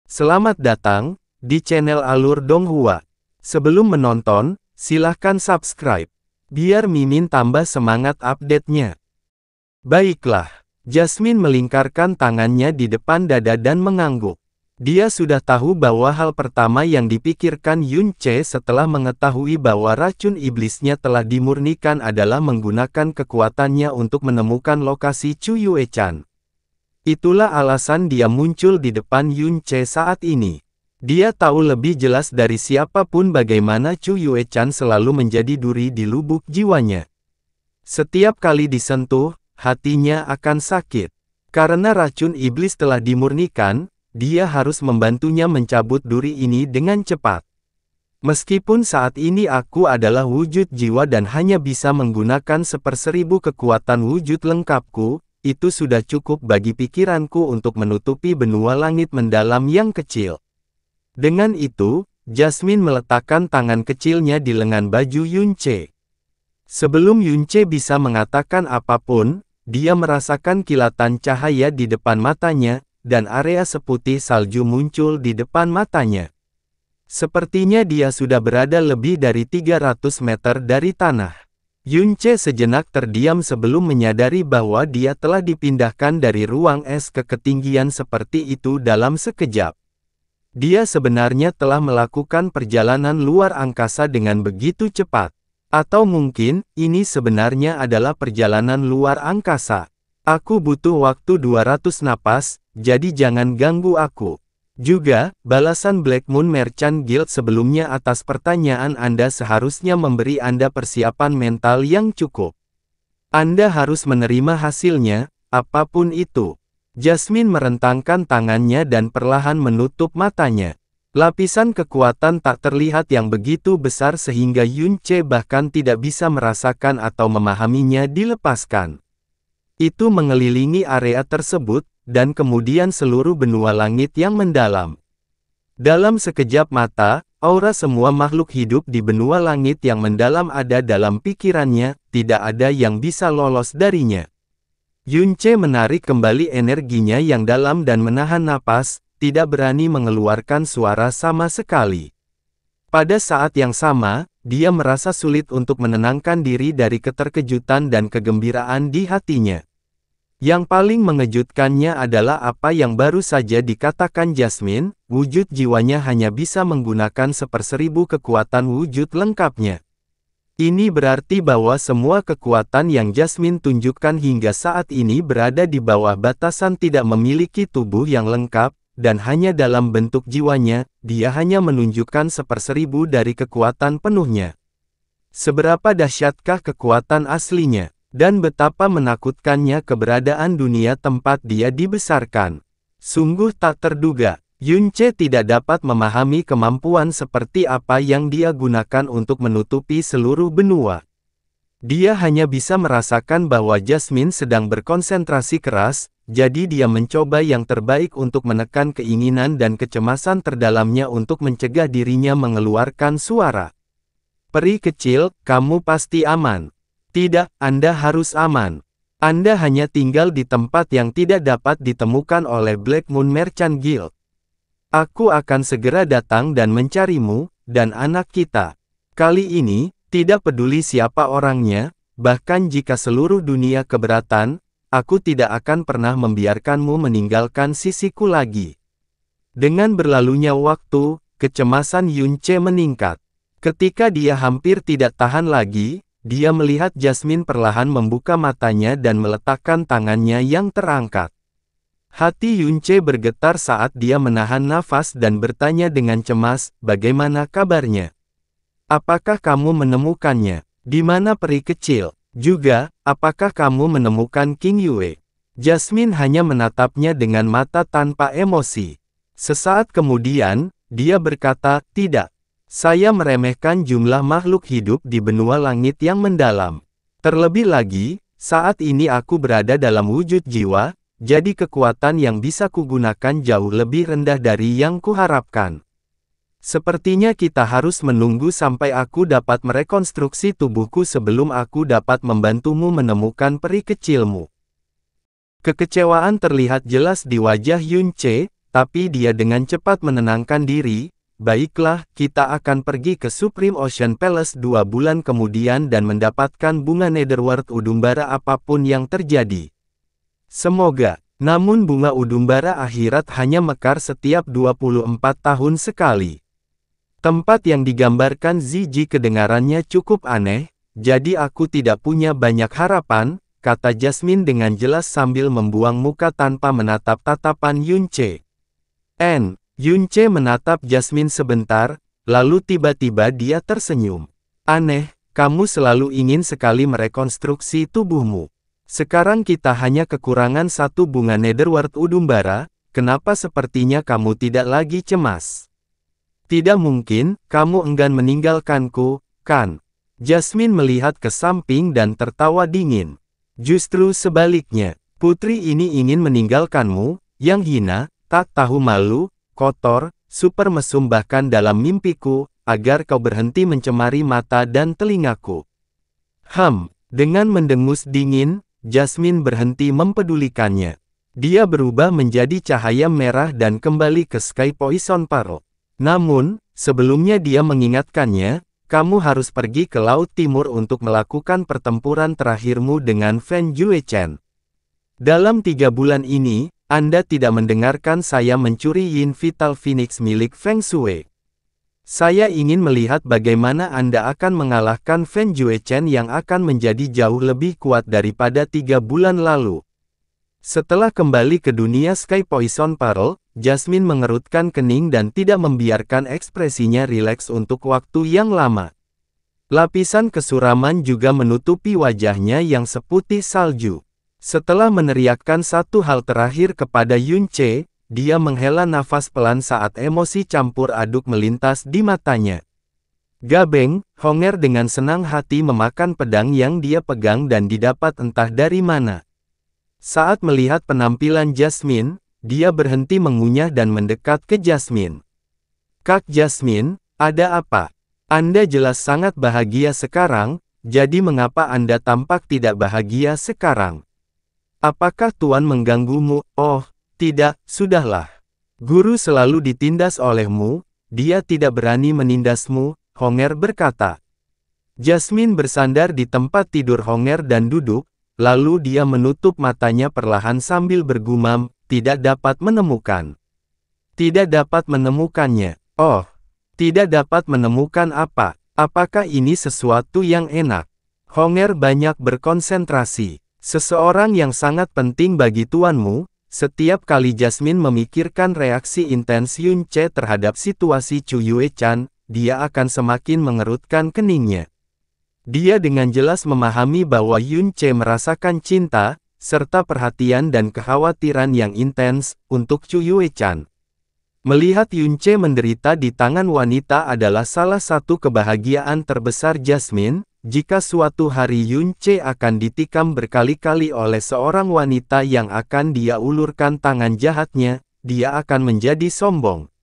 Selamat datang di channel Alur Donghua. Sebelum menonton, silahkan subscribe, biar Mimin tambah semangat update-nya. Baiklah, Jasmine melingkarkan tangannya di depan dada dan mengangguk. Dia sudah tahu bahwa hal pertama yang dipikirkan Yunche setelah mengetahui bahwa racun iblisnya telah dimurnikan adalah menggunakan kekuatannya untuk menemukan lokasi Chu Yue-chan. Itulah alasan dia muncul di depan Yunche saat ini. Dia tahu lebih jelas dari siapapun bagaimana Chu Yue-chan selalu menjadi duri di lubuk jiwanya. Setiap kali disentuh, hatinya akan sakit. Karena racun iblis telah dimurnikan, dia harus membantunya mencabut duri ini dengan cepat. Meskipun saat ini aku adalah wujud jiwa dan hanya bisa menggunakan 1/1000 kekuatan wujud lengkapku, itu sudah cukup bagi pikiranku untuk menutupi benua langit mendalam yang kecil. Dengan itu, Jasmine meletakkan tangan kecilnya di lengan baju Yunche. Sebelum Yunche bisa mengatakan apapun, dia merasakan kilatan cahaya di depan matanya, dan area seputih salju muncul di depan matanya. Sepertinya dia sudah berada lebih dari 300 meter dari tanah. Yunche sejenak terdiam sebelum menyadari bahwa dia telah dipindahkan dari ruang es ke ketinggian seperti itu dalam sekejap. Dia sebenarnya telah melakukan perjalanan luar angkasa dengan begitu cepat. Atau mungkin, ini sebenarnya adalah perjalanan luar angkasa. Aku butuh waktu 200 napas, jadi jangan ganggu aku. Juga, balasan Black Moon Merchant Guild sebelumnya atas pertanyaan Anda seharusnya memberi Anda persiapan mental yang cukup. Anda harus menerima hasilnya, apapun itu. Jasmine merentangkan tangannya dan perlahan menutup matanya. Lapisan kekuatan tak terlihat yang begitu besar sehingga Yunche bahkan tidak bisa merasakan atau memahaminya dilepaskan. Itu mengelilingi area tersebut, dan kemudian seluruh benua langit yang mendalam. Dalam sekejap mata, aura semua makhluk hidup di benua langit yang mendalam ada dalam pikirannya, tidak ada yang bisa lolos darinya. Yunche menarik kembali energinya yang dalam dan menahan napas, tidak berani mengeluarkan suara sama sekali. Pada saat yang sama, dia merasa sulit untuk menenangkan diri dari keterkejutan dan kegembiraan di hatinya. Yang paling mengejutkannya adalah apa yang baru saja dikatakan Jasmine, wujud jiwanya hanya bisa menggunakan 1/1000 kekuatan wujud lengkapnya. Ini berarti bahwa semua kekuatan yang Jasmine tunjukkan hingga saat ini berada di bawah batasan tidak memiliki tubuh yang lengkap, dan hanya dalam bentuk jiwanya, dia hanya menunjukkan 1/1000 dari kekuatan penuhnya. Seberapa dahsyatkah kekuatan aslinya? Dan betapa menakutkannya keberadaan dunia tempat dia dibesarkan. Sungguh tak terduga, Yunche tidak dapat memahami kemampuan seperti apa yang dia gunakan untuk menutupi seluruh benua. Dia hanya bisa merasakan bahwa Jasmine sedang berkonsentrasi keras, jadi dia mencoba yang terbaik untuk menekan keinginan dan kecemasan terdalamnya untuk mencegah dirinya mengeluarkan suara. Peri kecil, kamu pasti aman. Tidak, Anda harus aman. Anda hanya tinggal di tempat yang tidak dapat ditemukan oleh Black Moon Merchant Guild. Aku akan segera datang dan mencarimu, dan anak kita. Kali ini, tidak peduli siapa orangnya, bahkan jika seluruh dunia keberatan, aku tidak akan pernah membiarkanmu meninggalkan sisiku lagi. Dengan berlalunya waktu, kecemasan Yunche meningkat. Ketika dia hampir tidak tahan lagi, dia melihat Jasmine perlahan membuka matanya dan meletakkan tangannya yang terangkat. Hati Yunche bergetar saat dia menahan nafas dan bertanya dengan cemas, bagaimana kabarnya? Apakah kamu menemukannya? Di mana peri kecil? Juga, apakah kamu menemukan King Yue? Jasmine hanya menatapnya dengan mata tanpa emosi. Sesaat kemudian, dia berkata, tidak. Saya meremehkan jumlah makhluk hidup di benua langit yang mendalam. Terlebih lagi, saat ini aku berada dalam wujud jiwa, jadi kekuatan yang bisa kugunakan jauh lebih rendah dari yang kuharapkan. Sepertinya kita harus menunggu sampai aku dapat merekonstruksi tubuhku sebelum aku dapat membantumu menemukan peri kecilmu. Kekecewaan terlihat jelas di wajah Yunche, tapi dia dengan cepat menenangkan diri. Baiklah, kita akan pergi ke Supreme Ocean Palace 2 bulan kemudian dan mendapatkan bunga Netherworld Udumbara apapun yang terjadi. Semoga. Namun bunga Udumbara akhirat hanya mekar setiap 24 tahun sekali. Tempat yang digambarkan Ziji kedengarannya cukup aneh, jadi aku tidak punya banyak harapan, kata Jasmine dengan jelas sambil membuang muka tanpa menatap tatapan Yunche. Yunche menatap Jasmine sebentar, lalu tiba-tiba dia tersenyum. Aneh, kamu selalu ingin sekali merekonstruksi tubuhmu. Sekarang kita hanya kekurangan satu bunga Netherworld Udumbara, kenapa sepertinya kamu tidak lagi cemas? Tidak mungkin, kamu enggan meninggalkanku, kan? Jasmine melihat ke samping dan tertawa dingin. Justru sebaliknya, putri ini ingin meninggalkanmu, yang hina, tak tahu malu, kotor, super mesum bahkan dalam mimpiku, agar kau berhenti mencemari mata dan telingaku. Dengan mendengus dingin, Jasmine berhenti mempedulikannya. Dia berubah menjadi cahaya merah dan kembali ke Sky Poison Pearl. Namun, sebelumnya dia mengingatkannya, kamu harus pergi ke Laut Timur untuk melakukan pertempuran terakhirmu dengan Fen Juechen. Dalam 3 bulan ini, Anda tidak mendengarkan saya mencuri Yin Vital Phoenix milik Feng Shui. Saya ingin melihat bagaimana Anda akan mengalahkan Fen Juechen yang akan menjadi jauh lebih kuat daripada 3 bulan lalu. Setelah kembali ke dunia Sky Poison Pearl, Jasmine mengerutkan kening dan tidak membiarkan ekspresinya rileks untuk waktu yang lama. Lapisan kesuraman juga menutupi wajahnya yang seputih salju. Setelah meneriakkan satu hal terakhir kepada Yunche, dia menghela nafas pelan saat emosi campur aduk melintas di matanya. Gabeng, Honger dengan senang hati memakan pedang yang dia pegang dan didapat entah dari mana. Saat melihat penampilan Jasmine, dia berhenti mengunyah dan mendekat ke Jasmine. Kak Jasmine, ada apa? Anda jelas sangat bahagia sekarang, jadi mengapa Anda tampak tidak bahagia sekarang? Apakah Tuan mengganggumu? Oh, tidak, sudahlah. Guru selalu ditindas olehmu, dia tidak berani menindasmu, Honger berkata. Jasmine bersandar di tempat tidur Honger dan duduk, lalu dia menutup matanya perlahan sambil bergumam, tidak dapat menemukan. Tidak dapat menemukannya. Oh, tidak dapat menemukan apa? Apakah ini sesuatu yang enak? Honger banyak berkonsentrasi. Seseorang yang sangat penting bagi tuanmu. Setiap kali Jasmine memikirkan reaksi intens Yunche terhadap situasi Chu Yue-chan, dia akan semakin mengerutkan keningnya. Dia dengan jelas memahami bahwa Yunche merasakan cinta, serta perhatian dan kekhawatiran yang intens, untuk Chu Yue-chan. Melihat Yunche menderita di tangan wanita adalah salah satu kebahagiaan terbesar Jasmine. Jika suatu hari Yunche akan ditikam berkali-kali oleh seorang wanita yang akan dia ulurkan tangan jahatnya, dia akan menjadi sombong.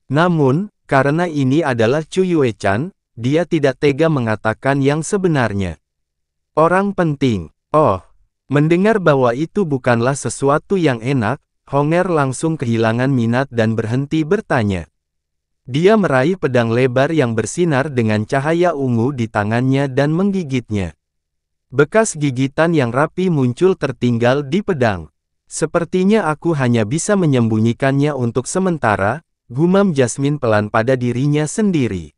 Namun, karena ini adalah Chu Yue-chan, dia tidak tega mengatakan yang sebenarnya. Orang penting. Oh, mendengar bahwa itu bukanlah sesuatu yang enak, Honger langsung kehilangan minat dan berhenti bertanya. Dia meraih pedang lebar yang bersinar dengan cahaya ungu di tangannya dan menggigitnya. Bekas gigitan yang rapi muncul tertinggal di pedang. Sepertinya aku hanya bisa menyembunyikannya untuk sementara, gumam Jasmine pelan pada dirinya sendiri.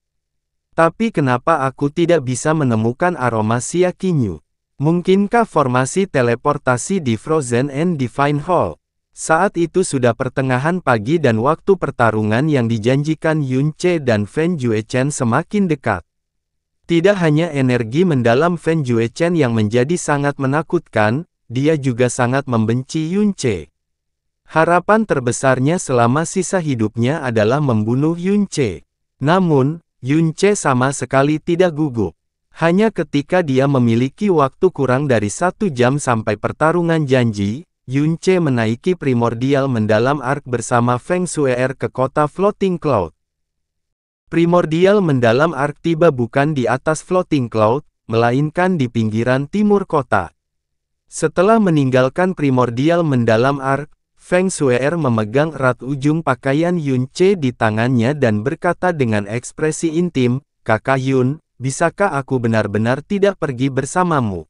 Tapi kenapa aku tidak bisa menemukan aroma Xia Qinyu? Mungkinkah formasi teleportasi di Frozen and Divine Hall? Saat itu sudah pertengahan pagi dan waktu pertarungan yang dijanjikan Yunche dan Fen Juechen semakin dekat. Tidak hanya energi mendalam Fen Juechen yang menjadi sangat menakutkan, dia juga sangat membenci Yunche. Harapan terbesarnya selama sisa hidupnya adalah membunuh Yunche. Namun, Yunche sama sekali tidak gugup. Hanya ketika dia memiliki waktu kurang dari 1 jam sampai pertarungan janji, Yunche menaiki Primordial Mendalam Arc bersama Feng Shuier ke kota Floating Cloud. Primordial Mendalam Arc tiba bukan di atas Floating Cloud, melainkan di pinggiran timur kota. Setelah meninggalkan Primordial Mendalam Arc, Feng Shue'er memegang erat ujung pakaian Yun Ce di tangannya dan berkata dengan ekspresi intim, "Kakak Yun, bisakah aku benar-benar tidak pergi bersamamu?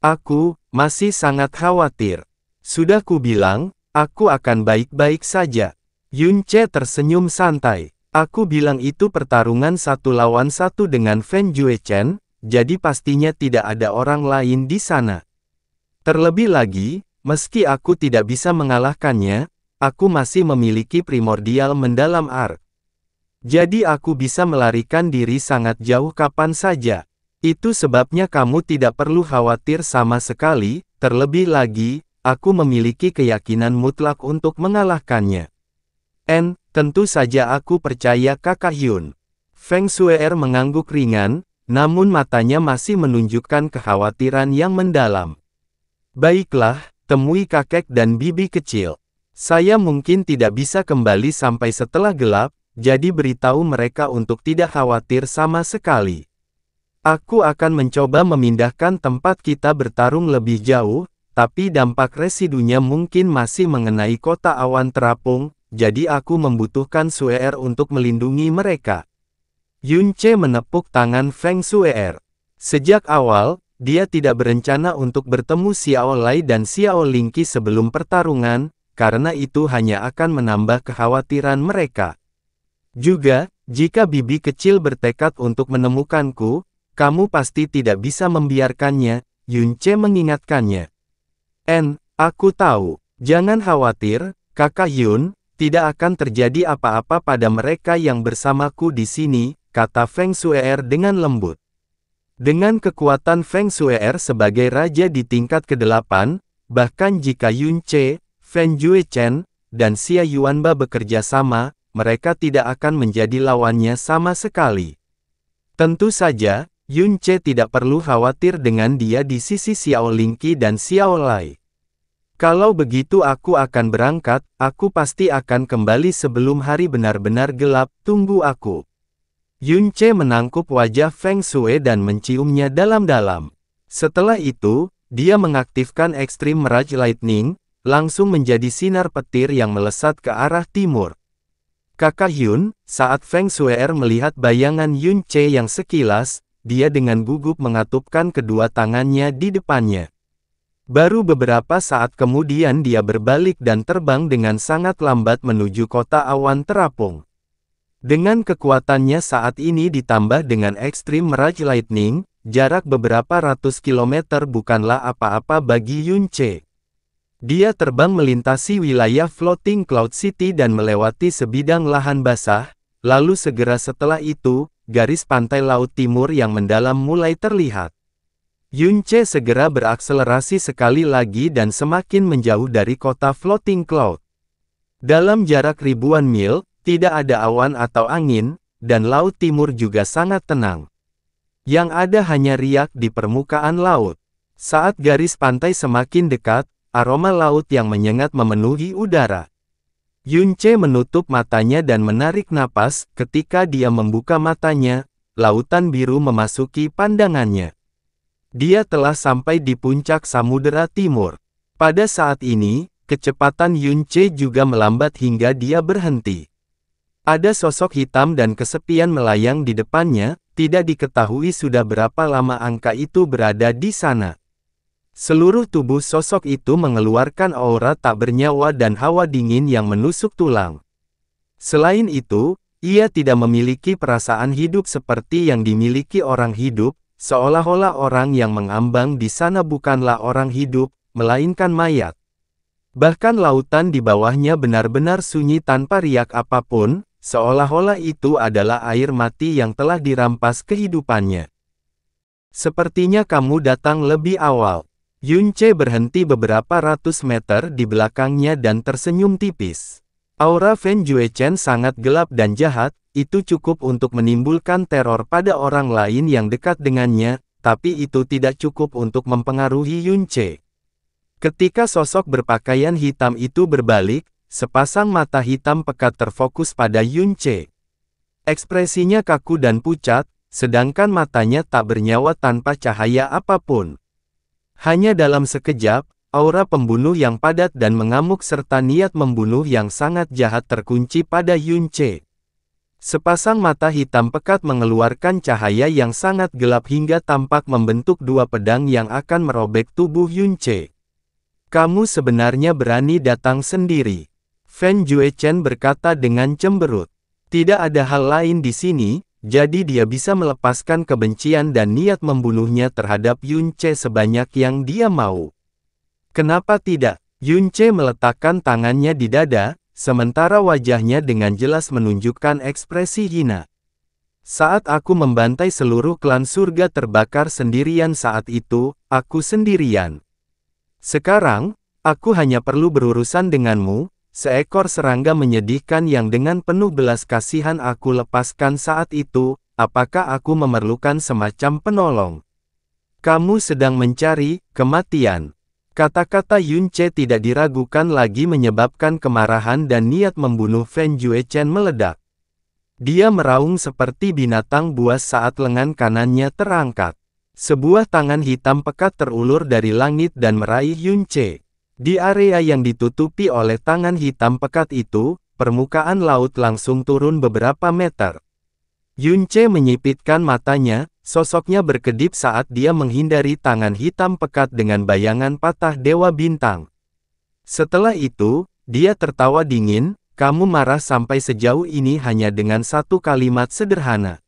Aku masih sangat khawatir. Sudah kubilang, aku akan baik-baik saja." Yun Ce tersenyum santai. "Aku bilang itu pertarungan 1 lawan 1 dengan Fen Juechen, jadi pastinya tidak ada orang lain di sana. Terlebih lagi, meski aku tidak bisa mengalahkannya, aku masih memiliki primordial mendalam arc. Jadi aku bisa melarikan diri sangat jauh kapan saja. Itu sebabnya kamu tidak perlu khawatir sama sekali, terlebih lagi, aku memiliki keyakinan mutlak untuk mengalahkannya." Tentu saja aku percaya Kakak Yun." Feng Shue'er mengangguk ringan, namun matanya masih menunjukkan kekhawatiran yang mendalam. "Baiklah, temui kakek dan bibi kecil. Saya mungkin tidak bisa kembali sampai setelah gelap, jadi beritahu mereka untuk tidak khawatir sama sekali. Aku akan mencoba memindahkan tempat kita bertarung lebih jauh, tapi dampak residunya mungkin masih mengenai kota awan terapung, jadi aku membutuhkan Shue'er untuk melindungi mereka." Yun Ce menepuk tangan Feng Shue'er. Sejak awal, dia tidak berencana untuk bertemu Xiao Lai dan Xiao Lingqi sebelum pertarungan, karena itu hanya akan menambah kekhawatiran mereka. Juga, jika bibi kecil bertekad untuk menemukanku, kamu pasti tidak bisa membiarkannya, Yun Ce mengingatkannya. Aku tahu. Jangan khawatir, Kakak Yun, tidak akan terjadi apa-apa pada mereka yang bersamaku di sini, kata Feng Shue'er dengan lembut. Dengan kekuatan Feng Shue'er sebagai raja di tingkat ke-8, bahkan jika Yun Ce, Fen Juechen, dan Xia Yuanba bekerja sama, mereka tidak akan menjadi lawannya sama sekali. Tentu saja, Yun Ce tidak perlu khawatir dengan dia di sisi Xiao Lingqi dan Xiao Lai. Kalau begitu aku akan berangkat, aku pasti akan kembali sebelum hari benar-benar gelap, tunggu aku. Yun Ce menangkup wajah Feng Shui dan menciumnya dalam-dalam. Setelah itu, dia mengaktifkan Extreme Mirage Lightning, langsung menjadi sinar petir yang melesat ke arah timur. Kakak Yun, saat Feng Shue'er melihat bayangan Yun Ce yang sekilas, dia dengan gugup mengatupkan kedua tangannya di depannya. Baru beberapa saat kemudian dia berbalik dan terbang dengan sangat lambat menuju kota awan terapung. Dengan kekuatannya saat ini ditambah dengan Extreme Mirage Lightning, jarak beberapa ratus kilometer bukanlah apa-apa bagi Yun Ce. Dia terbang melintasi wilayah Floating Cloud City dan melewati sebidang lahan basah, lalu segera setelah itu, garis pantai laut timur yang mendalam mulai terlihat. Yun Ce segera berakselerasi sekali lagi dan semakin menjauh dari kota Floating Cloud. Dalam jarak ribuan mil, tidak ada awan atau angin, dan laut timur juga sangat tenang. Yang ada hanya riak di permukaan laut. Saat garis pantai semakin dekat, aroma laut yang menyengat memenuhi udara. Yun Ce menutup matanya dan menarik napas. Ketika dia membuka matanya, lautan biru memasuki pandangannya. Dia telah sampai di puncak Samudera Timur. Pada saat ini, kecepatan Yun Ce juga melambat hingga dia berhenti. Ada sosok hitam dan kesepian melayang di depannya, tidak diketahui sudah berapa lama angka itu berada di sana. Seluruh tubuh sosok itu mengeluarkan aura tak bernyawa dan hawa dingin yang menusuk tulang. Selain itu, ia tidak memiliki perasaan hidup seperti yang dimiliki orang hidup, seolah-olah orang yang mengambang di sana bukanlah orang hidup, melainkan mayat. Bahkan lautan di bawahnya benar-benar sunyi tanpa riak apapun, seolah-olah itu adalah air mati yang telah dirampas kehidupannya. Sepertinya kamu datang lebih awal. Yun Ce berhenti beberapa ratus meter di belakangnya dan tersenyum tipis. Aura Fen Juechen sangat gelap dan jahat, itu cukup untuk menimbulkan teror pada orang lain yang dekat dengannya, tapi itu tidak cukup untuk mempengaruhi Yun Ce. Ketika sosok berpakaian hitam itu berbalik, sepasang mata hitam pekat terfokus pada Yun Ce. Ekspresinya kaku dan pucat, sedangkan matanya tak bernyawa tanpa cahaya apapun. Hanya dalam sekejap, aura pembunuh yang padat dan mengamuk serta niat membunuh yang sangat jahat terkunci pada Yunce. Sepasang mata hitam pekat mengeluarkan cahaya yang sangat gelap hingga tampak membentuk dua pedang yang akan merobek tubuh Yunce. Kamu sebenarnya berani datang sendiri. Fen Juechen berkata dengan cemberut. Tidak ada hal lain di sini, jadi dia bisa melepaskan kebencian dan niat membunuhnya terhadap Yunce sebanyak yang dia mau. Kenapa tidak? Yunce meletakkan tangannya di dada, sementara wajahnya dengan jelas menunjukkan ekspresi hina. Saat aku membantai seluruh klan surga terbakar sendirian saat itu, aku sendirian. Sekarang, aku hanya perlu berurusan denganmu, seekor serangga menyedihkan yang dengan penuh belas kasihan aku lepaskan saat itu, apakah aku memerlukan semacam penolong? Kamu sedang mencari kematian. Kata-kata Yunce tidak diragukan lagi menyebabkan kemarahan dan niat membunuh Fen Juechen meledak. Dia meraung seperti binatang buas saat lengan kanannya terangkat. Sebuah tangan hitam pekat terulur dari langit dan meraih Yunce. Di area yang ditutupi oleh tangan hitam pekat itu, permukaan laut langsung turun beberapa meter. Yunce menyipitkan matanya, sosoknya berkedip saat dia menghindari tangan hitam pekat dengan bayangan patah Dewa Bintang. Setelah itu, dia tertawa dingin, kamu marah sampai sejauh ini hanya dengan satu kalimat sederhana.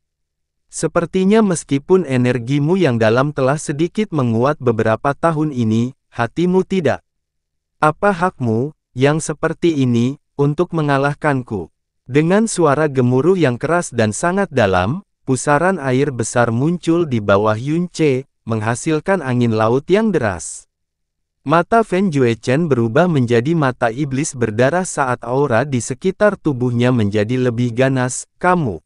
Sepertinya meskipun energimu yang dalam telah sedikit menguat beberapa tahun ini, hatimu tidak. Apa hakmu, yang seperti ini, untuk mengalahkanku? Dengan suara gemuruh yang keras dan sangat dalam, pusaran air besar muncul di bawah Yunce, menghasilkan angin laut yang deras. Mata Fen Juechen berubah menjadi mata iblis berdarah saat aura di sekitar tubuhnya menjadi lebih ganas, kamu.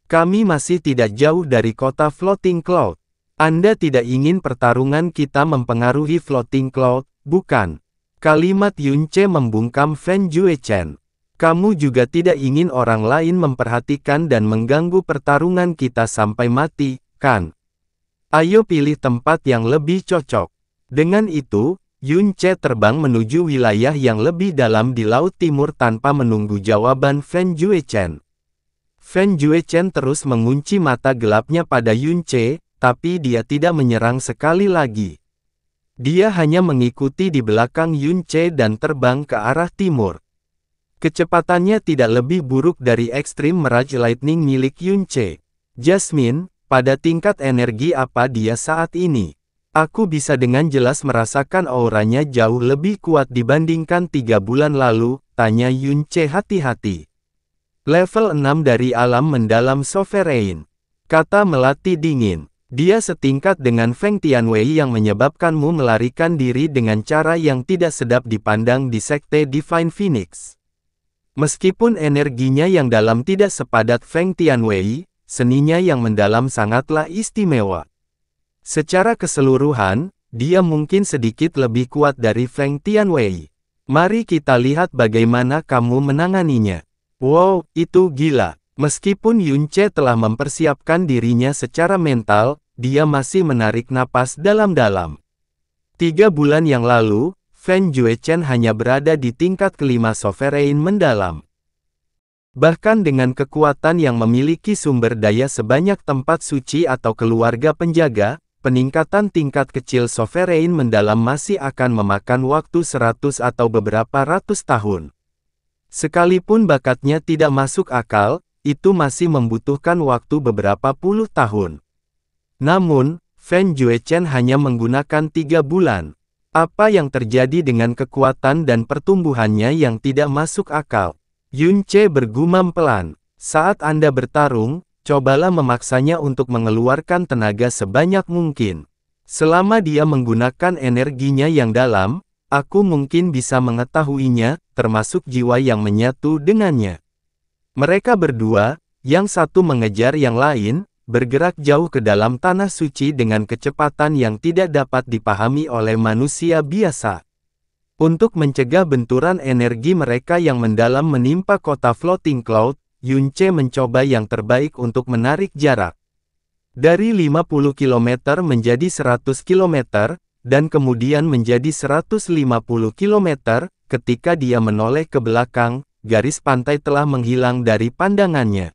Kami masih tidak jauh dari kota Floating Cloud. Anda tidak ingin pertarungan kita mempengaruhi Floating Cloud, bukan? Kalimat Yunce membungkam Fen Juechen. Kamu juga tidak ingin orang lain memperhatikan dan mengganggu pertarungan kita sampai mati, kan? Ayo pilih tempat yang lebih cocok. Dengan itu, Yunce terbang menuju wilayah yang lebih dalam di Laut Timur tanpa menunggu jawaban Fen Juechen. Fen Juechen terus mengunci mata gelapnya pada Yunce, tapi dia tidak menyerang sekali lagi. Dia hanya mengikuti di belakang Yunce dan terbang ke arah timur. Kecepatannya tidak lebih buruk dari Extreme Mirage Lightning milik Yunce. Jasmine, pada tingkat energi apa dia saat ini? Aku bisa dengan jelas merasakan auranya jauh lebih kuat dibandingkan 3 bulan lalu, tanya Yunce hati-hati. Level 6 dari alam mendalam Sovereign. Kata melati dingin. Dia setingkat dengan Feng Tianwei yang menyebabkanmu melarikan diri dengan cara yang tidak sedap dipandang di Sekte Divine Phoenix. Meskipun energinya yang dalam tidak sepadat Feng Tianwei, seninya yang mendalam sangatlah istimewa. Secara keseluruhan, dia mungkin sedikit lebih kuat dari Feng Tianwei. Mari kita lihat bagaimana kamu menanganinya. Wow, itu gila. Meskipun Yunce telah mempersiapkan dirinya secara mental, dia masih menarik napas dalam-dalam. 3 bulan yang lalu, Fen Juechen hanya berada di tingkat kelima Sovereign mendalam. Bahkan dengan kekuatan yang memiliki sumber daya sebanyak tempat suci atau keluarga penjaga, peningkatan tingkat kecil Sovereign mendalam masih akan memakan waktu 100 atau beberapa ratus tahun. Sekalipun bakatnya tidak masuk akal, itu masih membutuhkan waktu beberapa puluh tahun. Namun, Fen Juechen hanya menggunakan 3 bulan. Apa yang terjadi dengan kekuatan dan pertumbuhannya yang tidak masuk akal? Yunce bergumam pelan. Saat Anda bertarung, cobalah memaksanya untuk mengeluarkan tenaga sebanyak mungkin. Selama dia menggunakan energinya yang dalam, aku mungkin bisa mengetahuinya, termasuk jiwa yang menyatu dengannya. Mereka berdua, yang satu mengejar yang lain, bergerak jauh ke dalam tanah suci dengan kecepatan yang tidak dapat dipahami oleh manusia biasa. Untuk mencegah benturan energi mereka yang mendalam menimpa kota Floating Cloud, Yunce mencoba yang terbaik untuk menarik jarak. Dari 50 km menjadi 100 km, dan kemudian menjadi 150 km, ketika dia menoleh ke belakang, garis pantai telah menghilang dari pandangannya.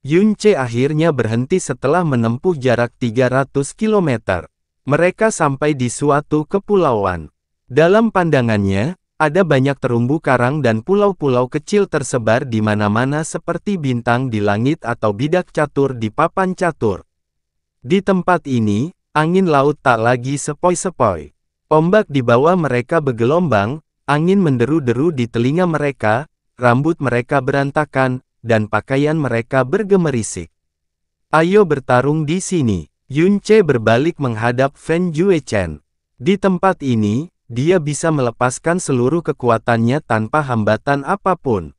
Yunce akhirnya berhenti setelah menempuh jarak 300 km. Mereka sampai di suatu kepulauan. Dalam pandangannya, ada banyak terumbu karang dan pulau-pulau kecil tersebar di mana-mana seperti bintang di langit atau bidak catur di papan catur. Di tempat ini, angin laut tak lagi sepoi-sepoi. Ombak di bawah mereka bergelombang, angin menderu-deru di telinga mereka, rambut mereka berantakan, dan pakaian mereka bergemerisik. Ayo bertarung di sini. Yunce berbalik menghadap Fen Juechen. Di tempat ini, dia bisa melepaskan seluruh kekuatannya tanpa hambatan apapun.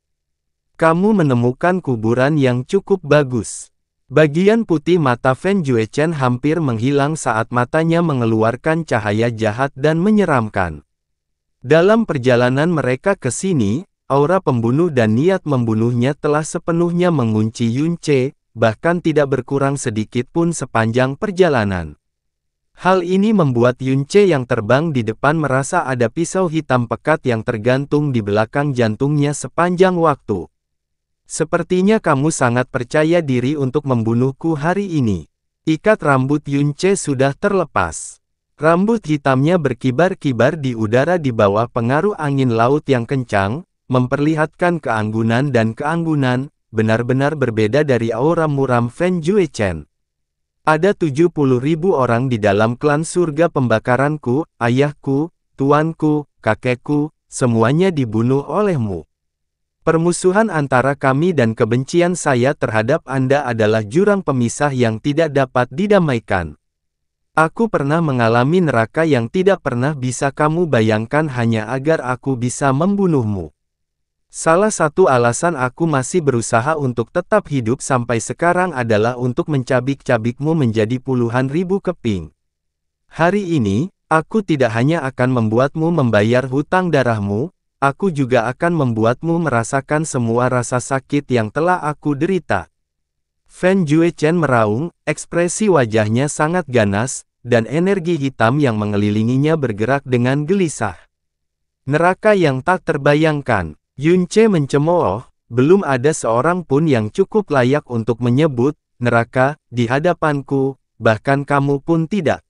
Kamu menemukan kuburan yang cukup bagus. Bagian putih mata Fen Juechen hampir menghilang saat matanya mengeluarkan cahaya jahat dan menyeramkan. Dalam perjalanan mereka ke sini, aura pembunuh dan niat membunuhnya telah sepenuhnya mengunci Yunce, bahkan tidak berkurang sedikit pun sepanjang perjalanan. Hal ini membuat Yunce yang terbang di depan merasa ada pisau hitam pekat yang tergantung di belakang jantungnya sepanjang waktu. Sepertinya kamu sangat percaya diri untuk membunuhku hari ini. Ikat rambut Yunce sudah terlepas. Rambut hitamnya berkibar-kibar di udara di bawah pengaruh angin laut yang kencang, memperlihatkan keanggunan dan keanggunan, benar-benar berbeda dari aura muram Fen Juechen. Ada 70.000 orang di dalam klan surga pembakaranku, ayahku, tuanku, kakekku, semuanya dibunuh olehmu. Permusuhan antara kami dan kebencian saya terhadap Anda adalah jurang pemisah yang tidak dapat didamaikan. Aku pernah mengalami neraka yang tidak pernah bisa kamu bayangkan hanya agar aku bisa membunuhmu. Salah satu alasan aku masih berusaha untuk tetap hidup sampai sekarang adalah untuk mencabik-cabikmu menjadi puluhan ribu keping. Hari ini, aku tidak hanya akan membuatmu membayar hutang darahmu, aku juga akan membuatmu merasakan semua rasa sakit yang telah aku derita. Fen Juechen meraung, ekspresi wajahnya sangat ganas, dan energi hitam yang mengelilinginya bergerak dengan gelisah. Neraka yang tak terbayangkan. Yunce mencemooh, belum ada seorang pun yang cukup layak untuk menyebut neraka di hadapanku, bahkan kamu pun tidak.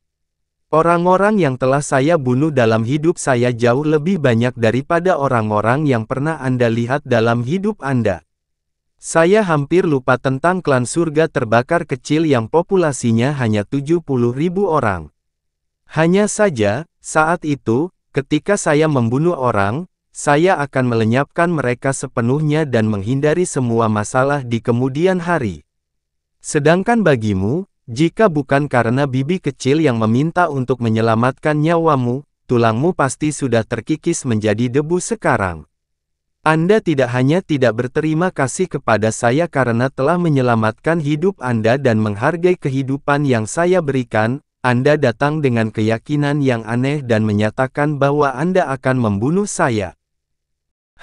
Orang-orang yang telah saya bunuh dalam hidup saya jauh lebih banyak daripada orang-orang yang pernah Anda lihat dalam hidup Anda. Saya hampir lupa tentang klan surga terbakar kecil yang populasinya hanya 70.000 orang. Hanya saja, saat itu, ketika saya membunuh orang, saya akan melenyapkan mereka sepenuhnya dan menghindari semua masalah di kemudian hari. Sedangkan bagimu, jika bukan karena bibi kecil yang meminta untuk menyelamatkan nyawamu, tulangmu pasti sudah terkikis menjadi debu sekarang. Anda tidak hanya tidak berterima kasih kepada saya karena telah menyelamatkan hidup Anda dan menghargai kehidupan yang saya berikan, Anda datang dengan keyakinan yang aneh dan menyatakan bahwa Anda akan membunuh saya.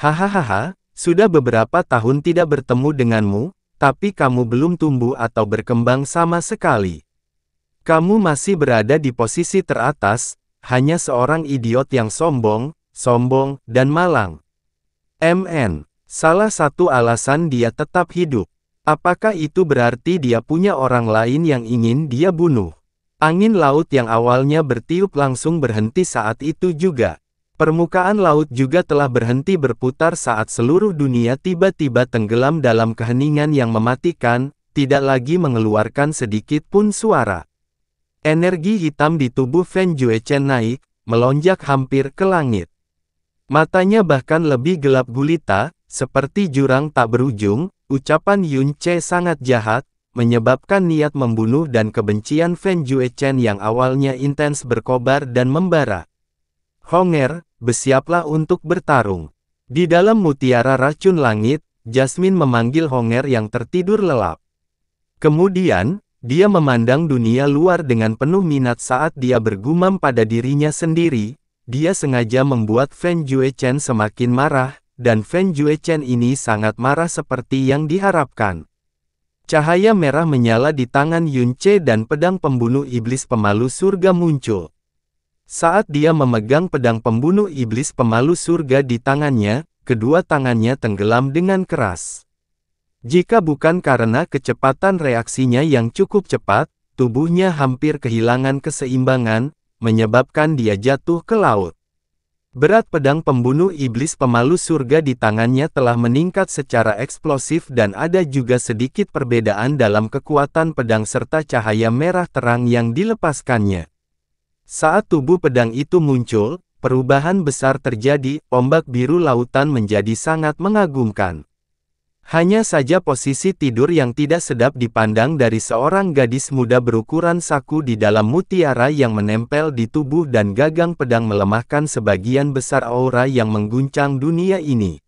Hahaha, sudah beberapa tahun tidak bertemu denganmu, tapi kamu belum tumbuh atau berkembang sama sekali. Kamu masih berada di posisi teratas, hanya seorang idiot yang sombong, dan malang. Salah satu alasan dia tetap hidup. Apakah itu berarti dia punya orang lain yang ingin dia bunuh? Angin laut yang awalnya bertiup langsung berhenti saat itu juga. Permukaan laut juga telah berhenti berputar saat seluruh dunia tiba-tiba tenggelam dalam keheningan yang mematikan, tidak lagi mengeluarkan sedikit pun suara. Energi hitam di tubuh Fen Juechen naik, melonjak hampir ke langit. Matanya bahkan lebih gelap gulita, seperti jurang tak berujung. Ucapan Yunce sangat jahat, menyebabkan niat membunuh dan kebencian Fen Juechen yang awalnya intens berkobar dan membara. Honger, bersiaplah untuk bertarung. Di dalam mutiara racun langit, Jasmine memanggil Honger yang tertidur lelap. Kemudian, dia memandang dunia luar dengan penuh minat saat dia bergumam pada dirinya sendiri. Dia sengaja membuat Fen Juechen semakin marah, dan Fen Juechen ini sangat marah seperti yang diharapkan. Cahaya merah menyala di tangan Yunce dan pedang pembunuh iblis pemalu surga muncul. Saat dia memegang pedang pembunuh iblis pemalu surga di tangannya, kedua tangannya tenggelam dengan keras. Jika bukan karena kecepatan reaksinya yang cukup cepat, tubuhnya hampir kehilangan keseimbangan, menyebabkan dia jatuh ke laut. Berat pedang pembunuh iblis pemalu surga di tangannya telah meningkat secara eksplosif dan ada juga sedikit perbedaan dalam kekuatan pedang serta cahaya merah terang yang dilepaskannya. Saat tubuh pedang itu muncul, perubahan besar terjadi, ombak biru lautan menjadi sangat mengagumkan. Hanya saja posisi tidur yang tidak sedap dipandang dari seorang gadis muda berukuran saku di dalam mutiara yang menempel di tubuh dan gagang pedang melemahkan sebagian besar aura yang mengguncang dunia ini.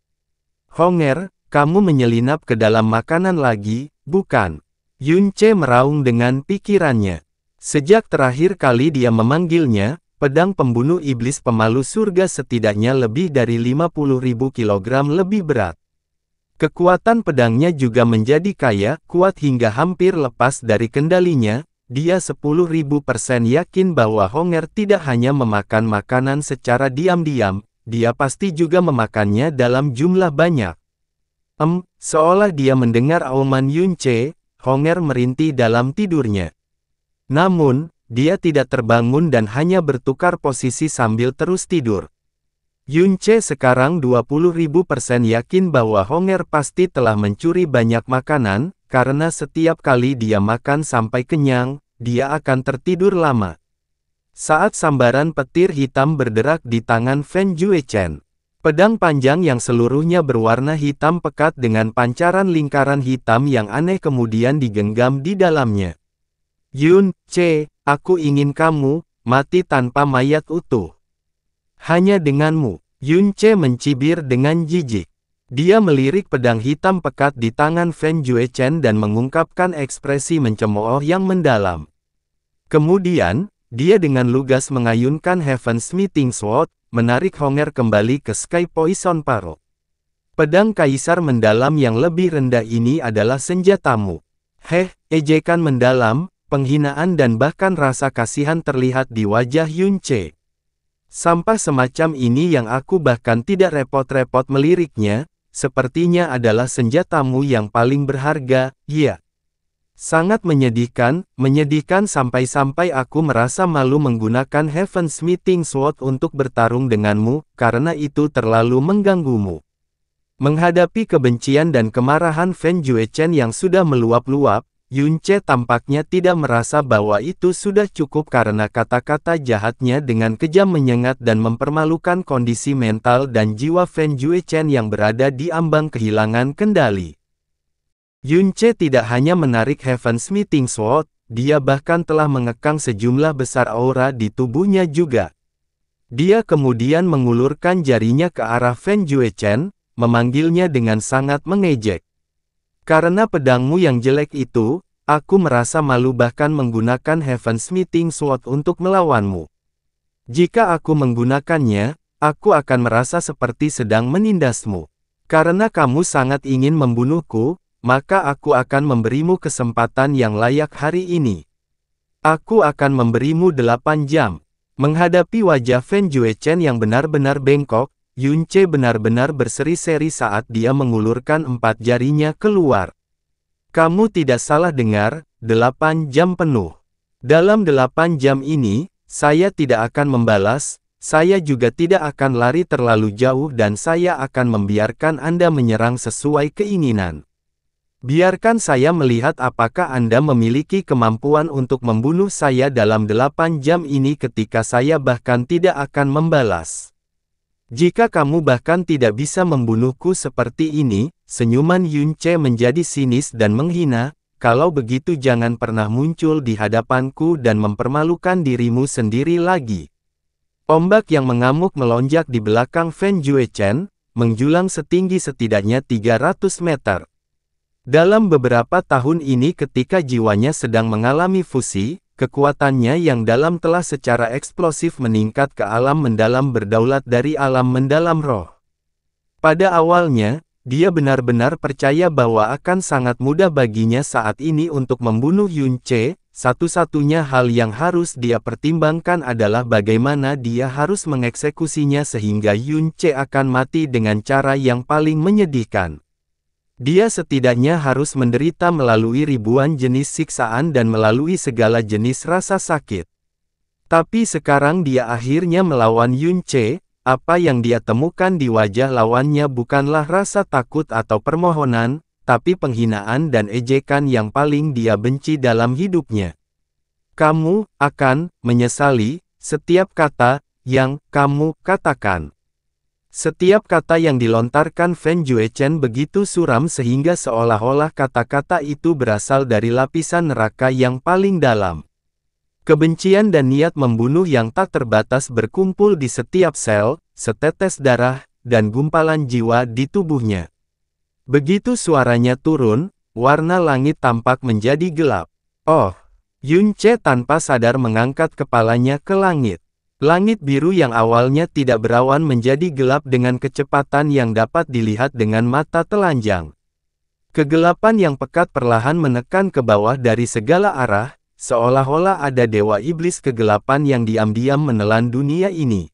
Honger, kamu menyelinap ke dalam makanan lagi, bukan? Yunce meraung dengan pikirannya. Sejak terakhir kali dia memanggilnya, pedang pembunuh iblis pemalu surga setidaknya lebih dari 50.000 kilogram lebih berat. Kekuatan pedangnya juga menjadi kaya, kuat hingga hampir lepas dari kendalinya. Dia 10.000% yakin bahwa Honger tidak hanya memakan makanan secara diam-diam, dia pasti juga memakannya dalam jumlah banyak. Seolah dia mendengar auman Yunce, Honger merintih dalam tidurnya. Namun, dia tidak terbangun dan hanya bertukar posisi sambil terus tidur. Yunce sekarang 20.000% yakin bahwa Honger pasti telah mencuri banyak makanan, karena setiap kali dia makan sampai kenyang, dia akan tertidur lama. Saat sambaran petir hitam berderak di tangan Fen Juechen, pedang panjang yang seluruhnya berwarna hitam pekat dengan pancaran lingkaran hitam yang aneh kemudian digenggam di dalamnya. Yunce, aku ingin kamu mati tanpa mayat utuh. Hanya denganmu. Yunce mencibir dengan jijik. Dia melirik pedang hitam pekat di tangan Fen Juechen dan mengungkapkan ekspresi mencemooh yang mendalam. Kemudian, dia dengan lugas mengayunkan Heaven's Meeting Sword, menarik Honger kembali ke Sky Poison Paro. Pedang kaisar mendalam yang lebih rendah ini adalah senjatamu. Ejekan mendalam, penghinaan dan bahkan rasa kasihan terlihat di wajah Yunce. Sampah semacam ini yang aku bahkan tidak repot-repot meliriknya, sepertinya adalah senjatamu yang paling berharga, ya. Sangat menyedihkan sampai-sampai aku merasa malu menggunakan Heaven's Meeting Sword untuk bertarung denganmu, karena itu terlalu mengganggumu. Menghadapi kebencian dan kemarahan Fen Juechen yang sudah meluap-luap, Yunce tampaknya tidak merasa bahwa itu sudah cukup karena kata-kata jahatnya dengan kejam menyengat dan mempermalukan kondisi mental dan jiwa Fen Juechen yang berada di ambang kehilangan kendali. Yunce tidak hanya menarik Heaven's Meeting Sword, dia bahkan telah mengekang sejumlah besar aura di tubuhnya juga. Dia kemudian mengulurkan jarinya ke arah Fen Juechen, memanggilnya dengan sangat mengejek. Karena pedangmu yang jelek itu, aku merasa malu bahkan menggunakan Heaven's Meeting Sword untuk melawanmu. Jika aku menggunakannya, aku akan merasa seperti sedang menindasmu. Karena kamu sangat ingin membunuhku, maka aku akan memberimu kesempatan yang layak hari ini. Aku akan memberimu 8 jam. Menghadapi wajah Fen Juechen yang benar-benar bengkok, Yunce benar-benar berseri-seri saat dia mengulurkan 4 jarinya keluar. Kamu tidak salah dengar, 8 jam penuh. Dalam 8 jam ini, saya tidak akan membalas, saya juga tidak akan lari terlalu jauh dan saya akan membiarkan Anda menyerang sesuai keinginan. Biarkan saya melihat apakah Anda memiliki kemampuan untuk membunuh saya dalam 8 jam ini ketika saya bahkan tidak akan membalas. Jika kamu bahkan tidak bisa membunuhku seperti ini, senyuman Yunce menjadi sinis dan menghina, kalau begitu jangan pernah muncul di hadapanku dan mempermalukan dirimu sendiri lagi. Ombak yang mengamuk melonjak di belakang Fen Juechen, menjulang setinggi setidaknya 300 meter. Dalam beberapa tahun ini ketika jiwanya sedang mengalami fusi, kekuatannya yang dalam telah secara eksplosif meningkat ke alam mendalam berdaulat dari alam mendalam roh. Pada awalnya, dia benar-benar percaya bahwa akan sangat mudah baginya saat ini untuk membunuh Yunce, satu-satunya hal yang harus dia pertimbangkan adalah bagaimana dia harus mengeksekusinya sehingga Yun Ce akan mati dengan cara yang paling menyedihkan. Dia setidaknya harus menderita melalui ribuan jenis siksaan dan melalui segala jenis rasa sakit. Tapi sekarang dia akhirnya melawan Yun Ce. Apa yang dia temukan di wajah lawannya bukanlah rasa takut atau permohonan, tapi penghinaan dan ejekan yang paling dia benci dalam hidupnya. Kamu akan menyesali setiap kata yang kamu katakan. Setiap kata yang dilontarkan Fen Juechen begitu suram sehingga seolah-olah kata-kata itu berasal dari lapisan neraka yang paling dalam. Kebencian dan niat membunuh yang tak terbatas berkumpul di setiap sel, setetes darah, dan gumpalan jiwa di tubuhnya. Begitu suaranya turun, warna langit tampak menjadi gelap. Oh! Yun Ce tanpa sadar mengangkat kepalanya ke langit. Langit biru yang awalnya tidak berawan menjadi gelap dengan kecepatan yang dapat dilihat dengan mata telanjang. Kegelapan yang pekat perlahan menekan ke bawah dari segala arah, seolah-olah ada dewa iblis kegelapan yang diam-diam menelan dunia ini.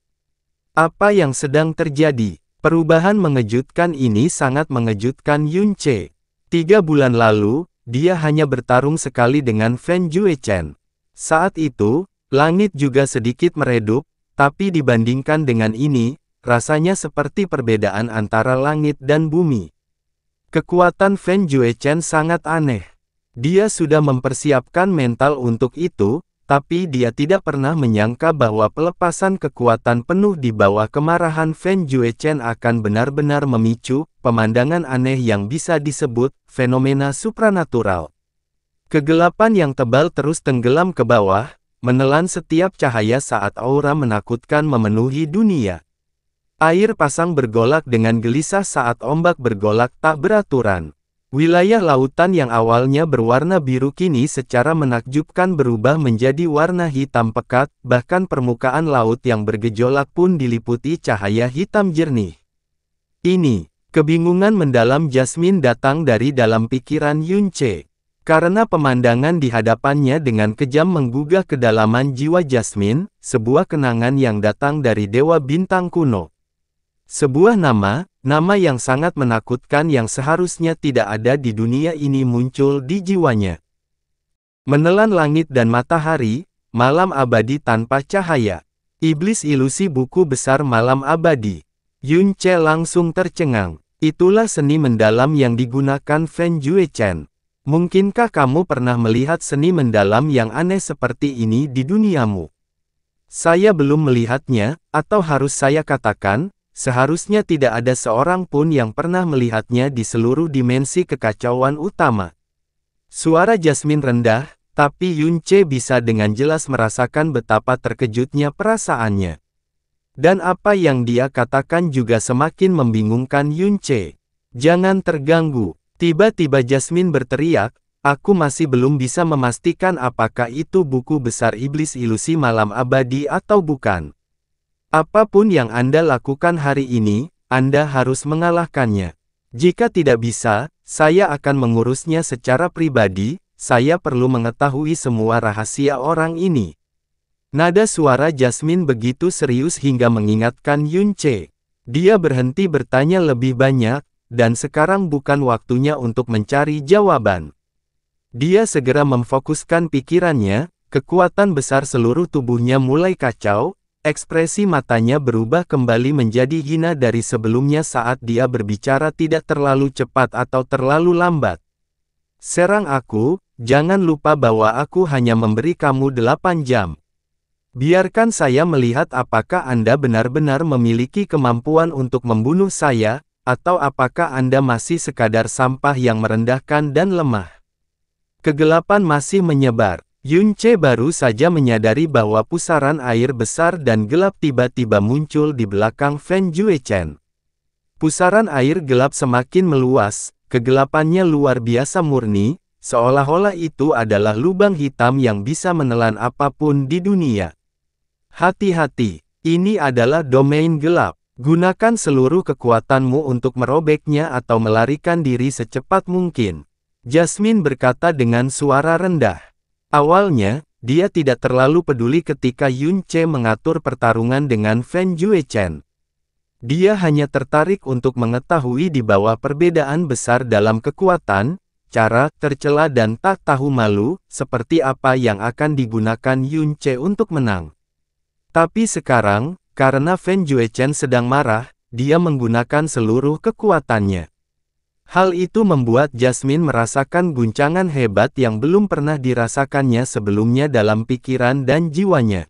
Apa yang sedang terjadi? Perubahan mengejutkan ini sangat mengejutkan Yun Ce. 3 bulan lalu, dia hanya bertarung sekali dengan Fen Juechen. Saat itu, langit juga sedikit meredup, tapi dibandingkan dengan ini, rasanya seperti perbedaan antara langit dan bumi. Kekuatan Fen Juechen sangat aneh. Dia sudah mempersiapkan mental untuk itu, tapi dia tidak pernah menyangka bahwa pelepasan kekuatan penuh di bawah kemarahan Fen Juechen akan benar-benar memicu pemandangan aneh yang bisa disebut fenomena supranatural. Kegelapan yang tebal terus tenggelam ke bawah, menelan setiap cahaya saat aura menakutkan memenuhi dunia. Air pasang bergolak dengan gelisah saat ombak bergolak tak beraturan. Wilayah lautan yang awalnya berwarna biru kini secara menakjubkan berubah menjadi warna hitam pekat, bahkan permukaan laut yang bergejolak pun diliputi cahaya hitam jernih. Ini, kebingungan mendalam Jasmine datang dari dalam pikiran Yun Ce. Karena pemandangan di hadapannya dengan kejam menggugah kedalaman jiwa Jasmine, sebuah kenangan yang datang dari Dewa Bintang kuno. Sebuah nama yang sangat menakutkan yang seharusnya tidak ada di dunia ini muncul di jiwanya. Menelan langit dan matahari, malam abadi tanpa cahaya. Iblis ilusi buku besar malam abadi. Yun Ce langsung tercengang. Itulah seni mendalam yang digunakan Fen Juechen. Mungkinkah kamu pernah melihat seni mendalam yang aneh seperti ini di duniamu? Saya belum melihatnya, atau harus saya katakan, seharusnya tidak ada seorang pun yang pernah melihatnya di seluruh dimensi kekacauan utama. Suara Jasmine rendah, tapi Yun Ce bisa dengan jelas merasakan betapa terkejutnya perasaannya. Dan apa yang dia katakan juga semakin membingungkan Yun Ce. Jangan terganggu. Tiba-tiba Jasmine berteriak, aku masih belum bisa memastikan apakah itu buku besar iblis ilusi malam abadi atau bukan. Apapun yang Anda lakukan hari ini, Anda harus mengalahkannya. Jika tidak bisa, saya akan mengurusnya secara pribadi, saya perlu mengetahui semua rahasia orang ini. Nada suara Jasmine begitu serius hingga mengingatkan Yun Ce. Dia berhenti bertanya lebih banyak, dan sekarang bukan waktunya untuk mencari jawaban. Dia segera memfokuskan pikirannya, kekuatan besar seluruh tubuhnya mulai kacau. Ekspresi matanya berubah kembali menjadi hina dari sebelumnya saat dia berbicara tidak terlalu cepat atau terlalu lambat. Serang aku, jangan lupa bahwa aku hanya memberi kamu 8 jam. Biarkan saya melihat apakah Anda benar-benar memiliki kemampuan untuk membunuh saya, atau apakah Anda masih sekadar sampah yang merendahkan dan lemah. Kegelapan masih menyebar. Yun Ce baru saja menyadari bahwa pusaran air besar dan gelap tiba-tiba muncul di belakang Fen Juechen. Pusaran air gelap semakin meluas, kegelapannya luar biasa murni, seolah-olah itu adalah lubang hitam yang bisa menelan apapun di dunia. Hati-hati, ini adalah domain gelap. Gunakan seluruh kekuatanmu untuk merobeknya atau melarikan diri secepat mungkin. Jasmine berkata dengan suara rendah. Awalnya, dia tidak terlalu peduli ketika Yun Ce mengatur pertarungan dengan Fan Juechen. Dia hanya tertarik untuk mengetahui di bawah perbedaan besar dalam kekuatan, cara, tercela dan tak tahu malu, seperti apa yang akan digunakan Yun Ce untuk menang. Tapi sekarang, karena Fan Juechen sedang marah, dia menggunakan seluruh kekuatannya. Hal itu membuat Jasmine merasakan guncangan hebat yang belum pernah dirasakannya sebelumnya dalam pikiran dan jiwanya.